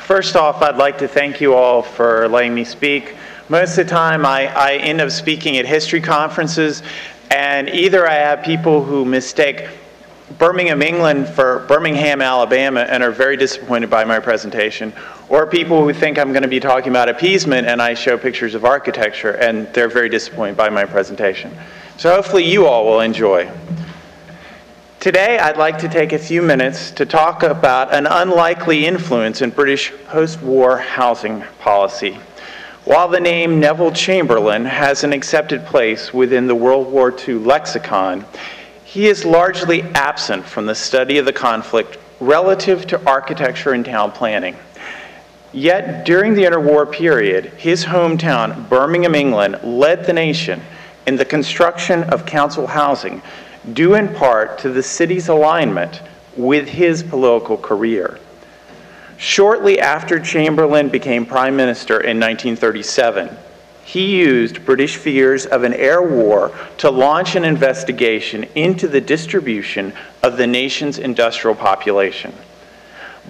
First off, I'd like to thank you all for letting me speak. Most of the time, I end up speaking at history conferences, and either I have people who mistake Birmingham, England for Birmingham, Alabama, and are very disappointed by my presentation, or people who think I'm going to be talking about appeasement and I show pictures of architecture, and they're very disappointed by my presentation. So hopefully you all will enjoy. Today, I'd like to take a few minutes to talk about an unlikely influence in British post-war housing policy. While the name Neville Chamberlain has an accepted place within the World War II lexicon, he is largely absent from the study of the conflict relative to architecture and town planning. Yet, during the interwar period, his hometown, Birmingham, England, led the nation in the construction of council housing, due in part to the city's alignment with his political career. Shortly after Chamberlain became Prime Minister in 1937, he used British fears of an air war to launch an investigation into the distribution of the nation's industrial population.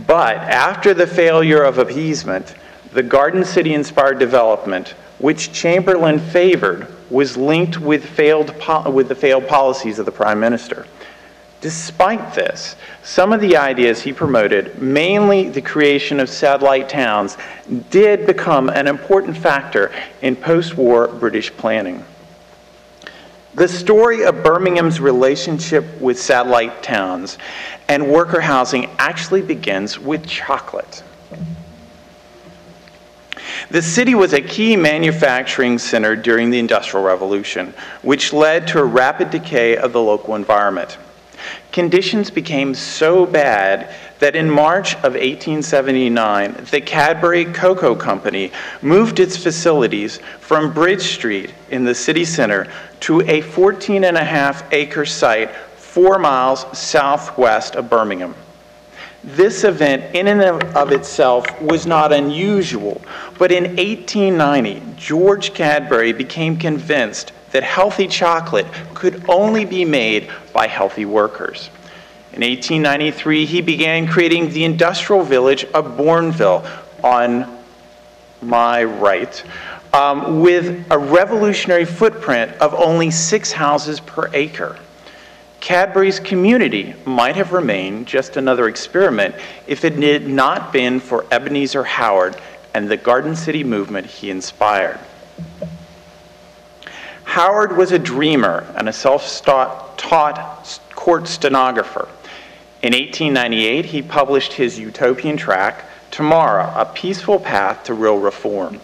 But after the failure of appeasement, the Garden City-inspired development, which Chamberlain favored, was linked with the failed policies of the Prime Minister. Despite this, some of the ideas he promoted, mainly the creation of satellite towns, did become an important factor in post-war British planning. The story of Birmingham's relationship with satellite towns and worker housing actually begins with chocolate. The city was a key manufacturing center during the Industrial Revolution, which led to a rapid decay of the local environment. Conditions became so bad that in March of 1879, the Cadbury Cocoa Company moved its facilities from Bridge Street in the city center to a 14.5-acre site 4 miles southwest of Birmingham. This event in and of itself was not unusual, but in 1890, George Cadbury became convinced that healthy chocolate could only be made by healthy workers. In 1893, he began creating the industrial village of Bourneville on my right, with a revolutionary footprint of only 6 houses per acre. Cadbury's community might have remained just another experiment if it had not been for Ebenezer Howard and the Garden City movement he inspired. Howard was a dreamer and a self-taught court stenographer. In 1898, he published his utopian tract, Tomorrow, A Peaceful Path to Real Reform.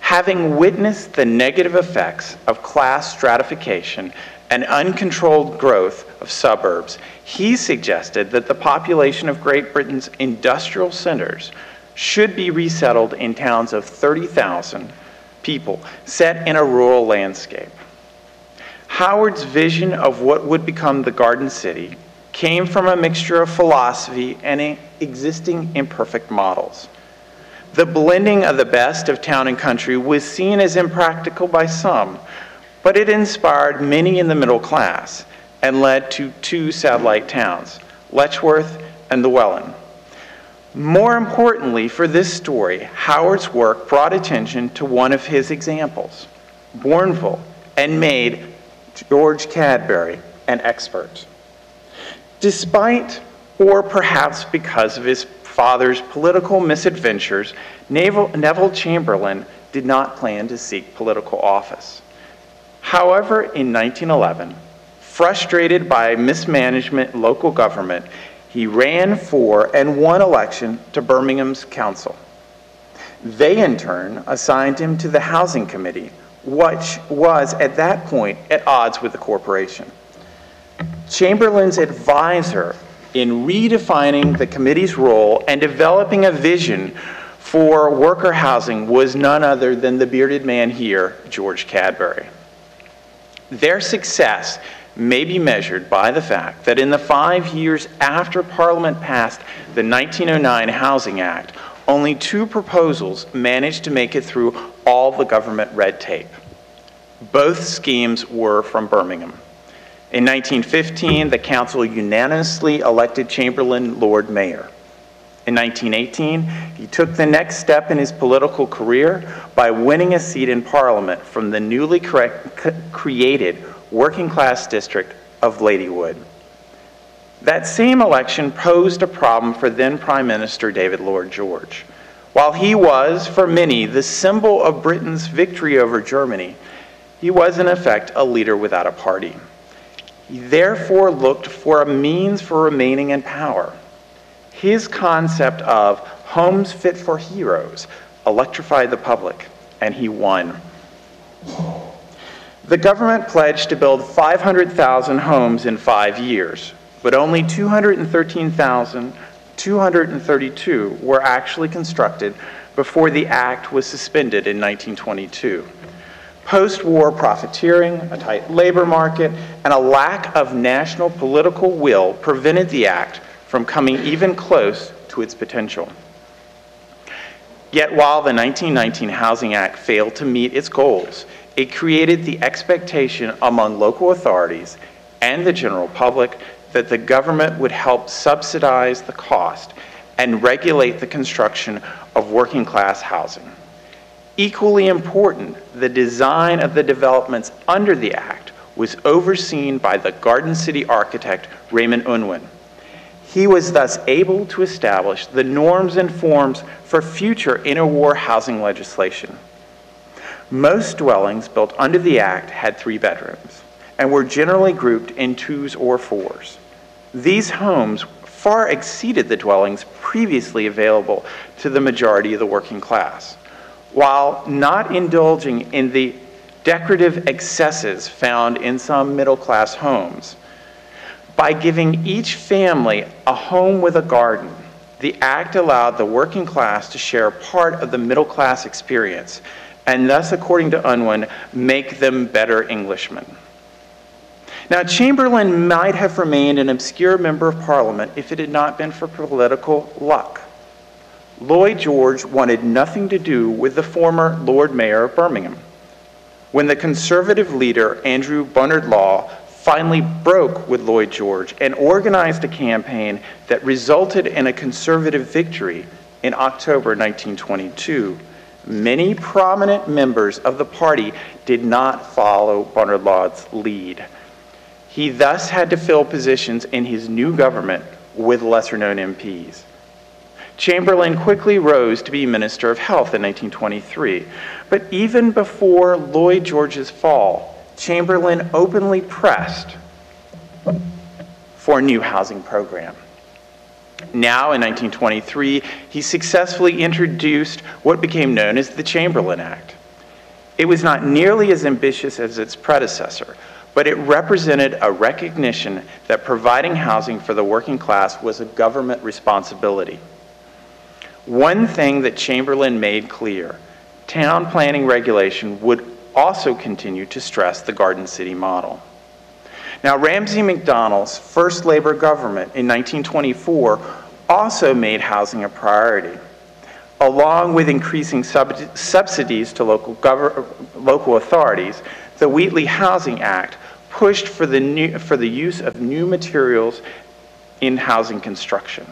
Having witnessed the negative effects of class stratification and uncontrolled growth of suburbs, he suggested that the population of Great Britain's industrial centers should be resettled in towns of 30,000 people set in a rural landscape. Howard's vision of what would become the Garden City came from a mixture of philosophy and existing imperfect models. The blending of the best of town and country was seen as impractical by some, but it inspired many in the middle class and led to 2 satellite towns, Letchworth and Llewellyn. More importantly for this story, Howard's work brought attention to one of his examples, Bourneville, and made George Cadbury an expert. Despite, or perhaps because of his father's political misadventures, Neville Chamberlain did not plan to seek political office. However, in 1911, frustrated by mismanagement in local government, he ran for and won election to Birmingham's council. They, in turn, assigned him to the Housing Committee, which was, at that point, at odds with the corporation. Chamberlain's advisor in redefining the committee's role and developing a vision for worker housing was none other than the bearded man here, George Cadbury. Their success may be measured by the fact that in the 5 years after Parliament passed the 1909 Housing Act, only 2 proposals managed to make it through all the government red tape. Both schemes were from Birmingham. In 1915, the council unanimously elected Chamberlain Lord Mayor. In 1918, he took the next step in his political career by winning a seat in Parliament from the newly created working-class district of Ladywood. That same election posed a problem for then Prime Minister David Lloyd George. While he was, for many, the symbol of Britain's victory over Germany, he was in effect a leader without a party. He therefore looked for a means for remaining in power. His concept of homes fit for heroes electrified the public, and he won. The government pledged to build 500,000 homes in 5 years, but only 213,232 were actually constructed before the act was suspended in 1922. Post-war profiteering, a tight labor market, and a lack of national political will prevented the act from coming even close to its potential. Yet while the 1919 Housing Act failed to meet its goals, it created the expectation among local authorities and the general public that the government would help subsidize the cost and regulate the construction of working-class housing. Equally important, the design of the developments under the Act was overseen by the Garden City architect Raymond Unwin. He was thus able to establish the norms and forms for future interwar housing legislation. Most dwellings built under the Act had 3 bedrooms and were generally grouped in 2s or 4s. These homes far exceeded the dwellings previously available to the majority of the working class, while not indulging in the decorative excesses found in some middle-class homes. By giving each family a home with a garden, the Act allowed the working class to share part of the middle-class experience, and thus, according to Unwin, make them better Englishmen. Now, Chamberlain might have remained an obscure member of Parliament if it had not been for political luck. Lloyd George wanted nothing to do with the former Lord Mayor of Birmingham. When the Conservative leader, Andrew Bernard Law, finally broke with Lloyd George and organized a campaign that resulted in a Conservative victory in October 1922, many prominent members of the party did not follow Bernard Law's lead. He thus had to fill positions in his new government with lesser-known MPs. Chamberlain quickly rose to be Minister of Health in 1923, but even before Lloyd George's fall, Chamberlain openly pressed for a new housing program. Now, in 1923, he successfully introduced what became known as the Chamberlain Act. It was not nearly as ambitious as its predecessor, but it represented a recognition that providing housing for the working class was a government responsibility. One thing that Chamberlain made clear, town planning regulation would also continue to stress the Garden City model. Now, Ramsay MacDonald's first Labour government in 1924 also made housing a priority. Along with increasing subsidies to local authorities, the Wheatley Housing Act pushed for the use of new materials in housing construction.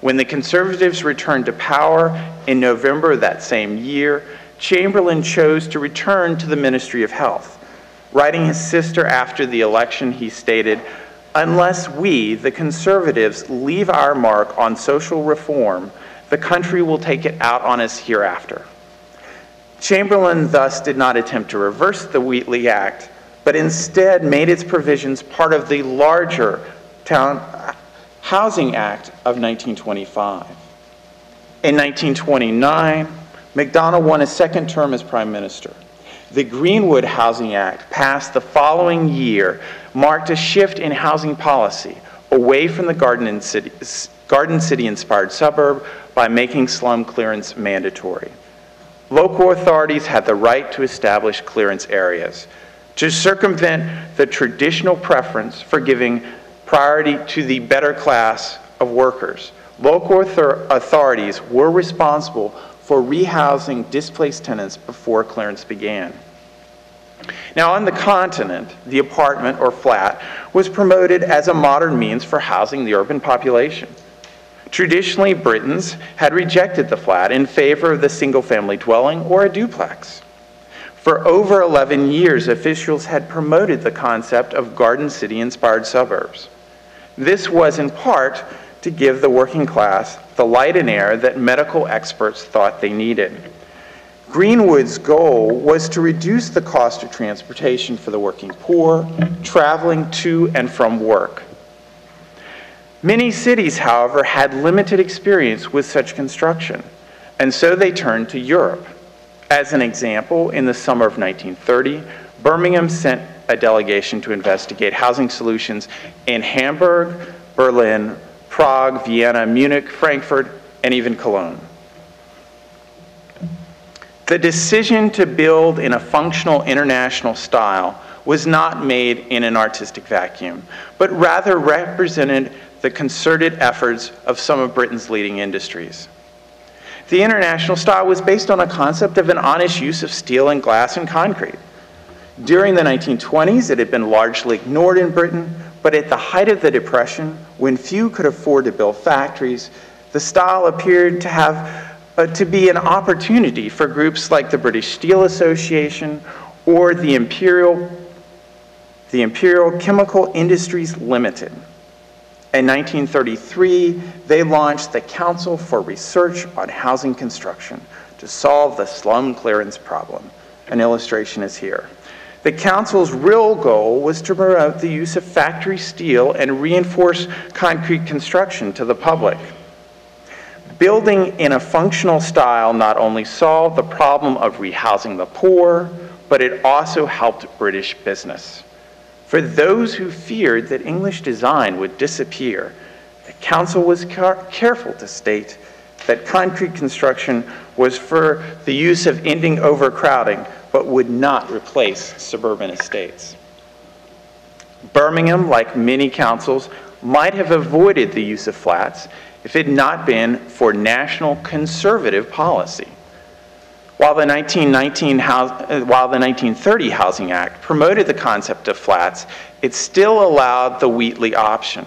When the Conservatives returned to power in November of that same year, Chamberlain chose to return to the Ministry of Health. Writing his sister after the election, he stated, "Unless we, the Conservatives, leave our mark on social reform, the country will take it out on us hereafter." Chamberlain thus did not attempt to reverse the Wheatley Act, but instead made its provisions part of the larger Town Housing Act of 1925. In 1929, MacDonald won a second term as Prime Minister. The Greenwood Housing Act, passed the following year, marked a shift in housing policy away from the Garden City-inspired suburb by making slum clearance mandatory. Local authorities had the right to establish clearance areas to circumvent the traditional preference for giving priority to the better class of workers. Local authorities were responsible for rehousing displaced tenants before clearance began. Now, on the continent, the apartment or flat was promoted as a modern means for housing the urban population. Traditionally, Britons had rejected the flat in favor of the single-family dwelling or a duplex. For over 11 years, officials had promoted the concept of Garden City-inspired suburbs. This was in part to give the working class the light and air that medical experts thought they needed. Greenwood's goal was to reduce the cost of transportation for the working poor, traveling to and from work. Many cities, however, had limited experience with such construction, and so they turned to Europe. As an example, in the summer of 1930, Birmingham sent a delegation to investigate housing solutions in Hamburg, Berlin, Prague, Vienna, Munich, Frankfurt, and even Cologne. The decision to build in a functional international style was not made in an artistic vacuum, but rather represented the concerted efforts of some of Britain's leading industries. The international style was based on a concept of an honest use of steel and glass and concrete. During the 1920s, it had been largely ignored in Britain, but at the height of the Depression, when few could afford to build factories, the style appeared to have to be an opportunity for groups like the British Steel Association or the Imperial Chemical Industries Limited. In 1933, they launched the Council for Research on Housing Construction to solve the slum clearance problem. An illustration is here. The Council's real goal was to promote the use of factory steel and reinforce concrete construction to the public. Building in a functional style not only solved the problem of rehousing the poor, but it also helped British business. For those who feared that English design would disappear, the Council was careful to state that concrete construction was for the use of ending overcrowding, but would not replace suburban estates. Birmingham, like many councils, might have avoided the use of flats if it had not been for national conservative policy. While the 1930 Housing Act promoted the concept of flats, it still allowed the Wheatley option.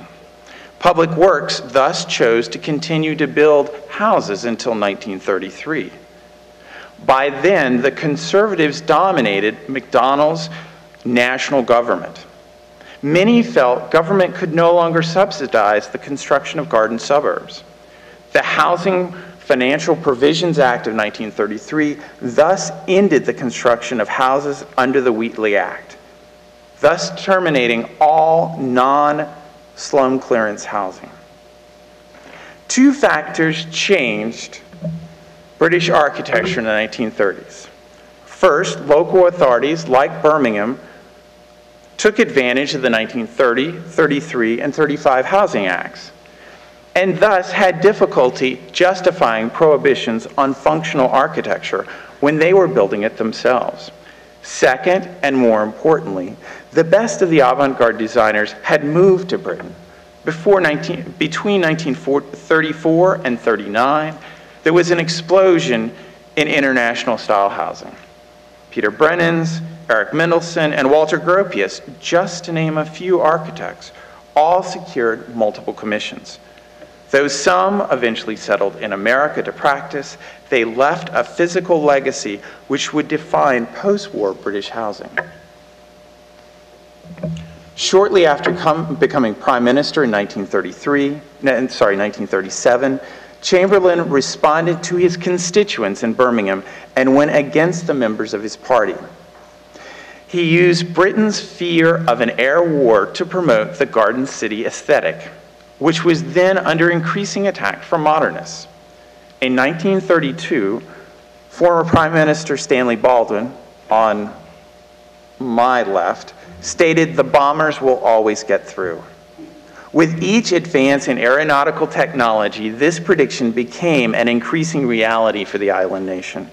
Public Works thus chose to continue to build houses until 1933. By then, the Conservatives dominated McDonnell's national government. Many felt government could no longer subsidize the construction of garden suburbs. The Housing Financial Provisions Act of 1933 thus ended the construction of houses under the Wheatley Act, thus terminating all non-slum clearance housing. Two factors changed British architecture in the 1930s. First, local authorities like Birmingham took advantage of the 1930, 33, and 35 Housing Acts, and thus had difficulty justifying prohibitions on functional architecture when they were building it themselves. Second, and more importantly, the best of the avant-garde designers had moved to Britain. Between 1934 and 39, there was an explosion in international style housing. Peter Brennan's, Eric Mendelsohn, and Walter Gropius, just to name a few architects, all secured multiple commissions. Though some eventually settled in America to practice, they left a physical legacy which would define post-war British housing. Shortly after becoming Prime Minister in 1937, Chamberlain responded to his constituents in Birmingham and went against the members of his party. He used Britain's fear of an air war to promote the Garden City aesthetic, which was then under increasing attack from modernists. In 1932, former Prime Minister Stanley Baldwin, on my left, stated, "The bombers will always get through." With each advance in aeronautical technology, this prediction became an increasing reality for the island nation.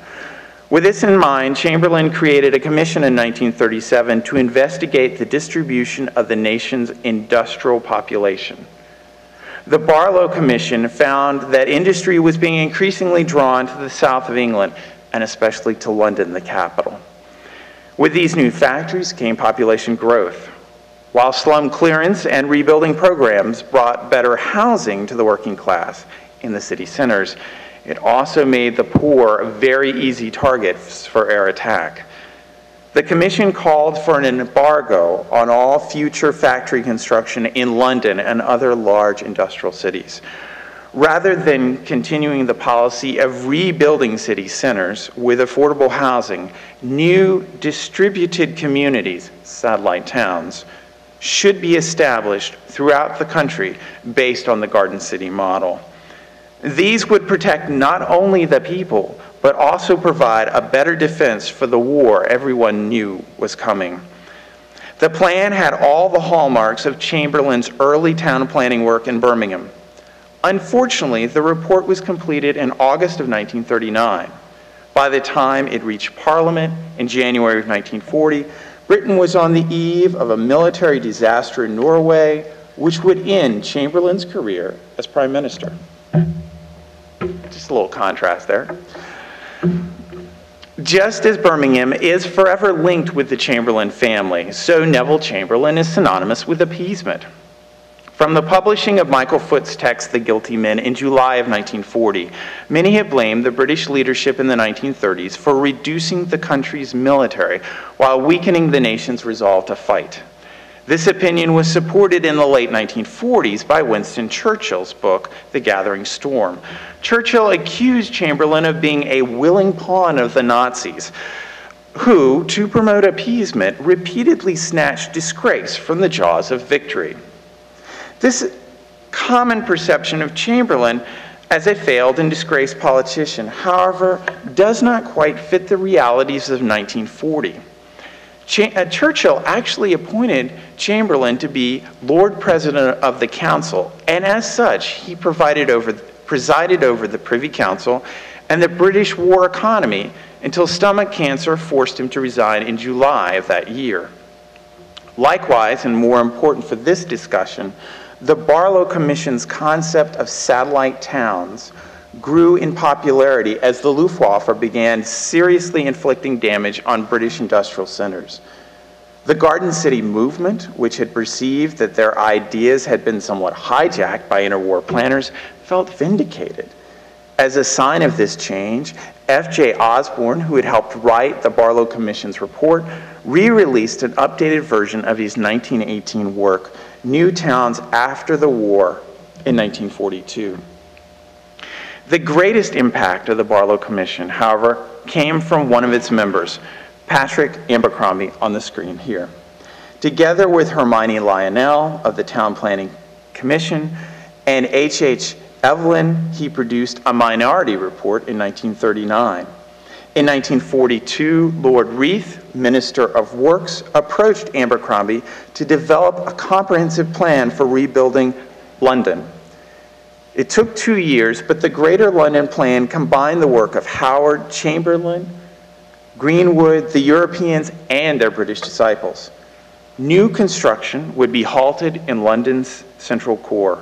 With this in mind, Chamberlain created a commission in 1937 to investigate the distribution of the nation's industrial population. The Barlow Commission found that industry was being increasingly drawn to the south of England, and especially to London, the capital. With these new factories came population growth. While slum clearance and rebuilding programs brought better housing to the working class, in the city centers. It also made the poor very easy targets for air attack. The commission called for an embargo on all future factory construction in London and other large industrial cities. Rather than continuing the policy of rebuilding city centers with affordable housing, new distributed communities, satellite towns, should be established throughout the country based on the Garden City model. These would protect not only the people, but also provide a better defense for the war everyone knew was coming. The plan had all the hallmarks of Chamberlain's early town planning work in Birmingham. Unfortunately, the report was completed in August of 1939. By the time it reached Parliament in January of 1940, Britain was on the eve of a military disaster in Norway, which would end Chamberlain's career as Prime Minister. Just a little contrast there. Just as Birmingham is forever linked with the Chamberlain family, so Neville Chamberlain is synonymous with appeasement. From the publishing of Michael Foot's text, The Guilty Men, in July of 1940, many have blamed the British leadership in the 1930s for reducing the country's military while weakening the nation's resolve to fight. This opinion was supported in the late 1940s by Winston Churchill's book, The Gathering Storm. Churchill accused Chamberlain of being a willing pawn of the Nazis, who, to promote appeasement, repeatedly snatched disgrace from the jaws of victory. This common perception of Chamberlain as a failed and disgraced politician, however, does not quite fit the realities of 1940. Churchill actually appointed Chamberlain to be Lord President of the Council, and as such, he presided over the Privy Council and the British war economy until stomach cancer forced him to resign in July of that year. Likewise, and more important for this discussion, the Barlow Commission's concept of satellite towns grew in popularity as the Luftwaffe began seriously inflicting damage on British industrial centers. The Garden City movement, which had perceived that their ideas had been somewhat hijacked by interwar planners, felt vindicated. As a sign of this change, F.J. Osborne, who had helped write the Barlow Commission's report, re-released an updated version of his 1918 work, New Towns After the War, in 1942. The greatest impact of the Barlow Commission, however, came from one of its members, Patrick Abercrombie, on the screen here. Together with Hermione Lionel of the Town Planning Commission and H.H. Evelyn, he produced a minority report in 1939. In 1942, Lord Reith, Minister of Works, approached Abercrombie to develop a comprehensive plan for rebuilding London. It took 2 years, but the Greater London Plan combined the work of Howard, Chamberlain, Greenwood, the Europeans, and their British disciples. New construction would be halted in London's central core.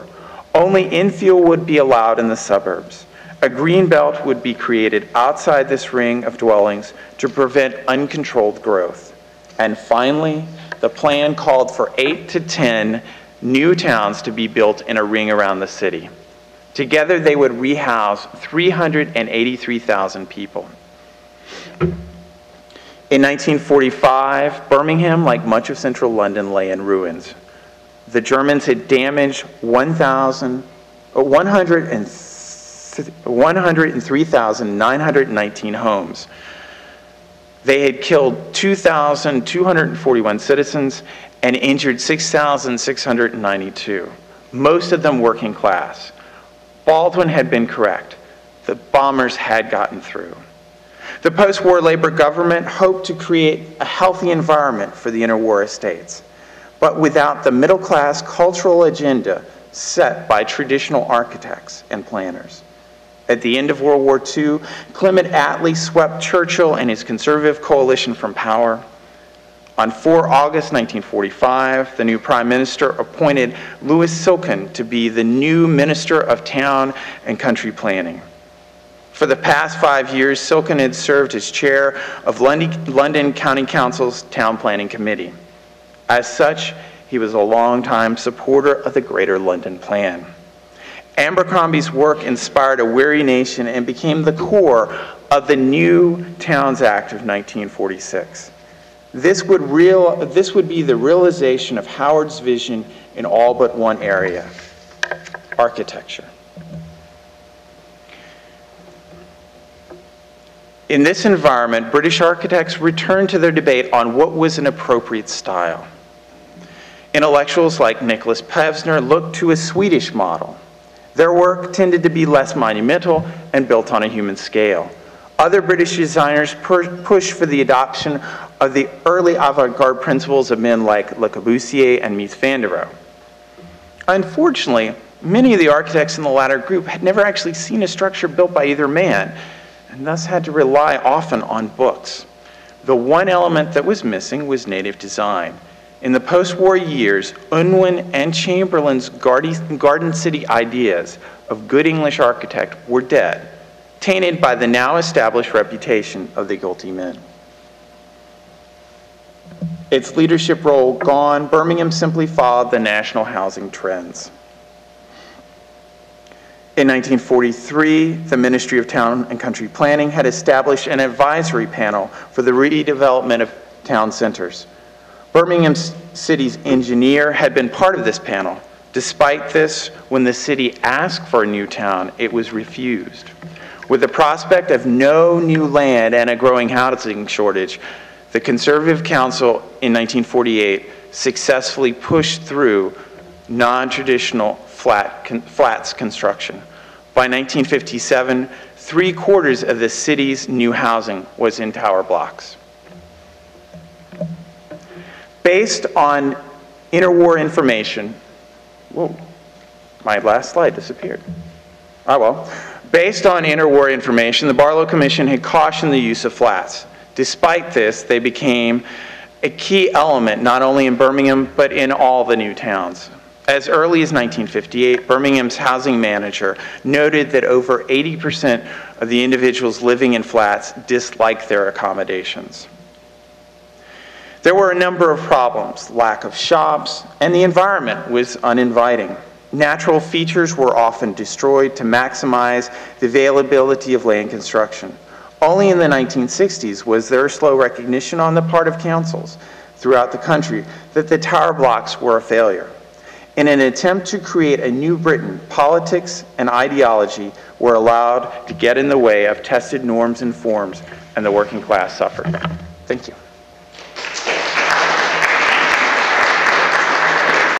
Only infill would be allowed in the suburbs. A green belt would be created outside this ring of dwellings to prevent uncontrolled growth. And finally, the plan called for 8 to 10 new towns to be built in a ring around the city. Together, they would rehouse 383,000 people. In 1945, Birmingham, like much of central London, lay in ruins. The Germans had damaged 103,919 homes. They had killed 2,241 citizens and injured 6,692, most of them working class. Baldwin had been correct. The bombers had gotten through. The post-war Labor government hoped to create a healthy environment for the interwar estates, but without the middle-class cultural agenda set by traditional architects and planners. At the end of World War II, Clement Attlee swept Churchill and his conservative coalition from power. On 4 August 1945, the new Prime Minister appointed Louis Silkin to be the new Minister of Town and Country Planning. For the past 5 years, Silkin had served as chair of London County Council's Town Planning Committee. As such, he was a longtime supporter of the Greater London Plan. Abercrombie's work inspired a weary nation and became the core of the New Towns Act of 1946. This would be the realization of Howard's vision in all but one area: architecture. In this environment, British architects returned to their debate on what was an appropriate style. Intellectuals like Nicholas Pevsner looked to a Swedish model. Their work tended to be less monumental and built on a human scale. Other British designers pushed for the adoption of the early avant-garde principles of men like Le Corbusier and Mies van der Rohe. Unfortunately, many of the architects in the latter group had never actually seen a structure built by either man, and thus had to rely often on books. The one element that was missing was native design. In the post-war years, Unwin and Chamberlain's Garden City ideas of good English architect were dead, tainted by the now established reputation of the guilty men. Its leadership role gone, Birmingham simply followed the national housing trends. In 1943, the Ministry of Town and Country Planning had established an advisory panel for the redevelopment of town centers. Birmingham City's engineer had been part of this panel. Despite this, when the city asked for a new town, it was refused. With the prospect of no new land and a growing housing shortage, the Conservative Council in 1948 successfully pushed through non-traditional flats construction. By 1957, 3/4 of the city's new housing was in tower blocks. Based on interwar information, whoa, my last slide disappeared. Oh well. Based on interwar information, the Barlow Commission had cautioned the use of flats. Despite this, they became a key element not only in Birmingham, but in all the new towns. As early as 1958, Birmingham's housing manager noted that over 80% of the individuals living in flats disliked their accommodations. There were a number of problems: lack of shops, and the environment was uninviting. Natural features were often destroyed to maximize the availability of land construction. Only in the 1960s was there slow recognition on the part of councils throughout the country that the tower blocks were a failure. In an attempt to create a new Britain, politics and ideology were allowed to get in the way of tested norms and forms, and the working class suffered. Thank you.